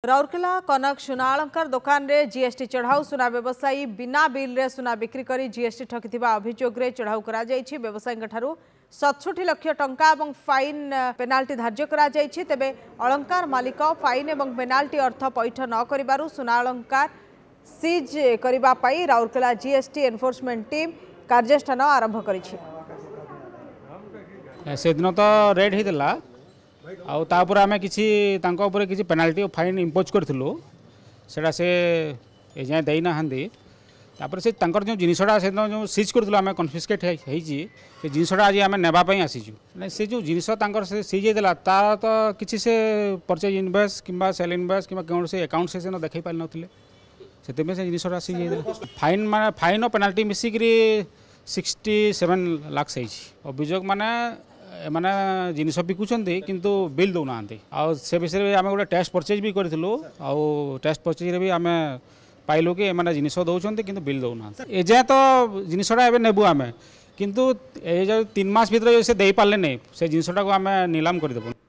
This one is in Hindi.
राउरकेला कनक सुना अलंकार दुकान रे जीएसटी चढ़ाऊ सुना व्यवसायी बिना बिल रे सुना बिक्री करी जीएसटी ठकिथिबा अभियोग रे चढ़ाऊ करा जायछि। व्यवसायी ठारू 67 लाख टंका और फाइन पेनाल्टी धार्य करा जायछि। तेबे अलंकार मालिक फाइन और पेनाल्टी अर्थ पैठ न करिबारु सुना अलंकार सीज करिबा पई राउरकेला जीएसटी एनफोर्समेंट टीम कार्यानुष्ठान आरंभ करिछि। से दिन तो रेड होता आउपर आम कि पेनाल्टी फाइन इम्पोज करूँ से एजाए देना तापर से जो जिनसा से जो सीज करूँ आम कन्फिस्केट से जिनसा आज आम नापी आसीचु से जो जिनस सीज होता तार तो किसी से परचेज इनवॉइस कि सेल इनवॉइस कि कौन से अकाउंट से देखी पारि नथिले से जिनसा सीज होता फाइन मान फाइन और पेनाल्टी मिसिकी 67 लाख अभियोग माने जिनस बिकुंट किंतु बिल दौना से विषय में आम गोटे टैक्स परचेज भी करूँ टैक्स परचेज भी आम पाइलु कि मैंने जिनस दौरान कि बिल दौना एजाए तो जिनसा एवं नेबू आम किंतु ये जो 3 मास भर से दे पारे नहीं से जिनसा को आम नीलाम करदेबु।